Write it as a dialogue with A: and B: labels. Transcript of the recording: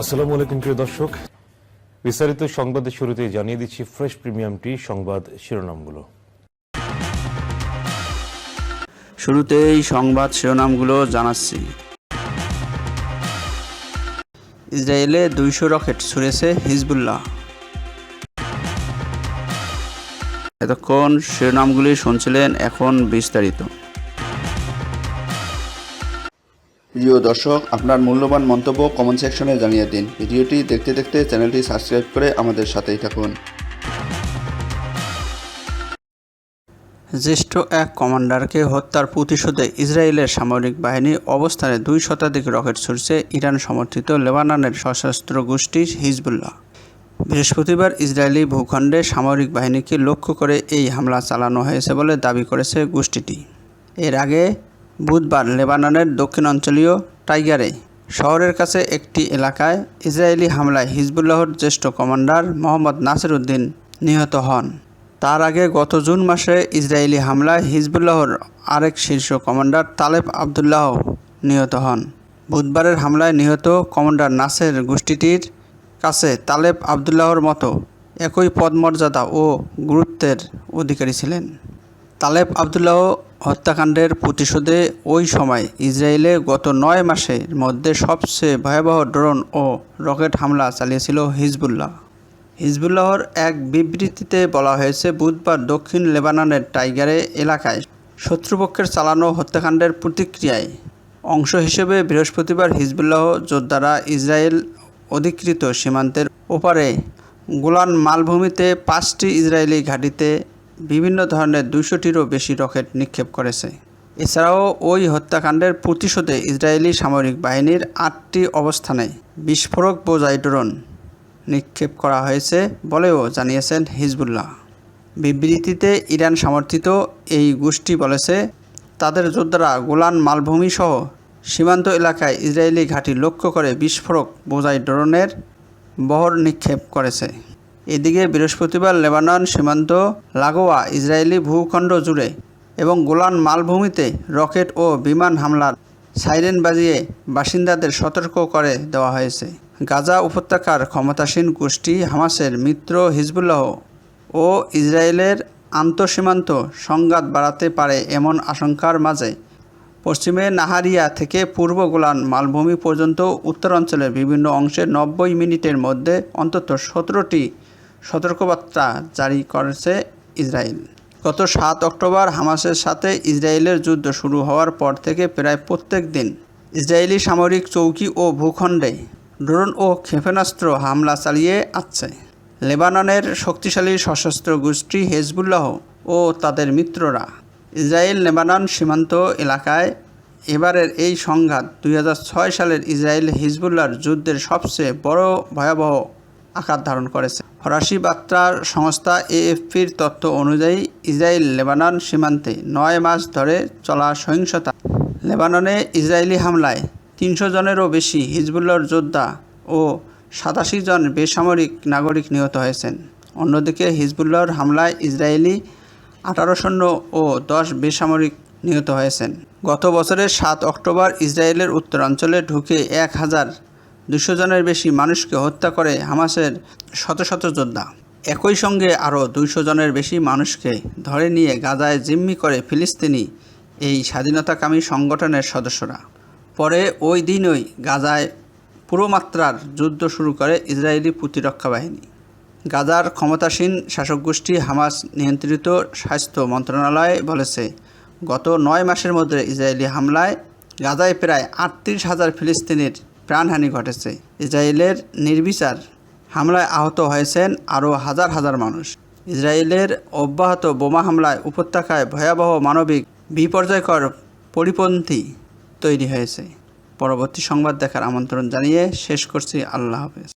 A: আসসালামু আলাইকুম প্রিয় দর্শক, বিস্তারিত সংবাদের শুরুতেই জানিয়ে দিচ্ছি ফ্রেশ প্রিমিয়াম টি সংবাদ শিরোনামগুলো।
B: শুরুতেই সংবাদ শিরোনামগুলো জানাচ্ছি। ইসরায়েলে 200 রকেট ছুড়েছে হিজবুল্লাহ। এতক্ষণ শিরোনামগুলি শুনছিলেন, এখন বিস্তারিত। প্রিয় দর্শক, আপনার মূল্যবান মন্তব্য কমেন্ট সেকশনে জানিয়ে দিন। ভিডিওটি দেখতে দেখতে চ্যানেলটি সাবস্ক্রাইব করে আমাদের সাথেই থাকুন। জ্যেষ্ঠ এক কমান্ডারকে হত্যার প্রতিশোধে ইসরায়েলের সামরিক বাহিনী অবস্থানে 2 শতাধিক রকেট ছুড়ছে ইরান সমর্থিত লেবাননের সশস্ত্র গোষ্ঠী হিজবুল্লাহ। বৃহস্পতিবার ইসরায়েলি ভূখণ্ডে সামরিক বাহিনীকে লক্ষ্য করে এই হামলা চালানো হয়েছে বলে দাবি করেছে গোষ্ঠীটি। এর আগে বুধবার লেবাননের দক্ষিণাঞ্চলীয় টাইগারে শহরের কাছে একটি এলাকায় ইসরায়েলি হামলায় হিজবুল্লাহর জ্যেষ্ঠ কমান্ডার মোহাম্মদ নাসির উদ্দিন নিহত হন। তার আগে গত জুন মাসে ইসরায়েলি হামলায় হিজবুল্লাহর আরেক শীর্ষ কমান্ডার তালেব আবদুল্লাহ নিহত হন। বুধবারের হামলায় নিহত কমান্ডার নাসের গোষ্ঠীটির কাছে তালেব আবদুল্লাহর মতো একই পদমর্যাদা ও গুরুত্বের অধিকারী ছিলেন। তালেব আবদুল্লাহ হত্যাকাণ্ডের প্রতিশোধে ওই সময় ইসরায়েলে গত 9 মাসের মধ্যে সবচেয়ে ভয়াবহ ড্রোন ও রকেট হামলা চালিয়েছিল হিজবুল্লাহ। হিজবুল্লাহর এক বিবৃতিতে বলা হয়েছে, বুধবার দক্ষিণ লেবাননের টাইগারে এলাকায় শত্রুপক্ষের চালানো হত্যাকাণ্ডের প্রতিক্রিয়ায় অংশ হিসেবে বৃহস্পতিবার হিজবুল্লাহ যোদ্ধারা ইসরায়েল অধিকৃত সীমান্তের ওপারে গোলান মালভূমিতে 5টি ইসরায়েলি ঘাঁটিতে বিভিন্ন ধরনের 200টিরও বেশি রকেট নিক্ষেপ করেছে। এছাড়াও ওই হত্যাকাণ্ডের প্রতিশোধে ইসরায়েলি সামরিক বাহিনীর 8টি অবস্থানে বিস্ফোরক বোঝাই ড্রোন নিক্ষেপ করা হয়েছে বলেও জানিয়েছেন হিজবুল্লাহ। বিবৃতিতে ইরান সমর্থিত এই গোষ্ঠী বলেছে, তাদের যোদ্ধারা গোলান মালভূমি সহ সীমান্ত এলাকায় ইসরায়েলি ঘাঁটি লক্ষ্য করে বিস্ফোরক বোঝাই ড্রোনের বহর নিক্ষেপ করেছে। এদিকে বৃহস্পতিবার লেবানন সীমান্ত লাগোয়া ইসরায়েলি ভূখণ্ড জুড়ে এবং গোলান মালভূমিতে রকেট ও বিমান হামলার সাইরেন বাজিয়ে বাসিন্দাদের সতর্ক করে দেওয়া হয়েছে। গাজা উপত্যকার ক্ষমতাসীন গোষ্ঠী হামাসের মিত্র হিজবুল্লাহ ও ইসরায়েলের আন্তঃসীমান্ত সংঘাত বাড়াতে পারে এমন আশঙ্কার মাঝে পশ্চিমে নাহারিয়া থেকে পূর্ব গোলান মালভূমি পর্যন্ত উত্তরাঞ্চলের বিভিন্ন অংশে 90 মিনিটের মধ্যে অন্তত 17টি সতর্কবার্তা জারি করেছে ইসরায়েল। গত 7 অক্টোবর হামাসের সাথে ইসরায়েলের যুদ্ধ শুরু হওয়ার পর থেকে প্রায় প্রত্যেক দিন ইসরায়েলি সামরিক চৌকি ও ভূখণ্ডে ড্রোন ও ক্ষেপণাস্ত্র হামলা চালিয়ে আসছে লেবাননের শক্তিশালী সশস্ত্র গোষ্ঠী হিজবুল্লাহ ও তাদের মিত্ররা। ইসরায়েল লেবানন সীমান্ত এলাকায় এবারের এই সংঘাত 2006 সালের ইসরায়েল হিজবুল্লাহর যুদ্ধের সবচেয়ে বড় ভয়াবহ আকার ধারণ করেছে। ফরাসি বার্তা সংস্থা AFPর তথ্য অনুযায়ী ইসরায়েল লেবানন সীমান্তে 9 মাস ধরে চলা সহিংসতা লেবাননে ইসরায়েলি হামলায় 300 জনেরও বেশি হিজবুল্লাহর যোদ্ধা ও 87 জন বেসামরিক নাগরিক নিহত হয়েছেন। অন্যদিকে হিজবুল্লাহর হামলায় ইসরায়েলি 18 সৈন্য ও 10 বেসামরিক নিহত হয়েছেন। গত বছরের 7 অক্টোবর ইসরায়েলের উত্তরাঞ্চলে ঢুকে 1200 জনের বেশি মানুষকে হত্যা করে হামাসের শত শত যোদ্ধা। একই সঙ্গে আরও 200 জনের বেশি মানুষকে ধরে নিয়ে গাজায় জিম্মি করে ফিলিস্তিনি এই স্বাধীনতাকামী সংগঠনের সদস্যরা। পরে ওই দিনই গাজায় পুরোমাত্রার যুদ্ধ শুরু করে ইসরায়েলি প্রতিরক্ষা বাহিনী। গাজার ক্ষমতাসীন শাসকগোষ্ঠী হামাস নিয়ন্ত্রিত স্বাস্থ্য মন্ত্রণালয় বলেছে, গত 9 মাসের মধ্যে ইসরায়েলি হামলায় গাজায় প্রায় 38,000 ফিলিস্তিনির প্রাণহানি ঘটেছে। ইসরায়েলের নির্বিচার হামলায় আহত হয়েছেন আরও হাজার হাজার মানুষ। ইসরায়েলের অব্যাহত বোমা হামলায় উপত্যকায় ভয়াবহ মানবিক বিপর্যয়কর পরিপন্থী তৈরি হয়েছে। পরবর্তী সংবাদ দেখার আমন্ত্রণ জানিয়ে শেষ করছি। আল্লাহ হাফেজ।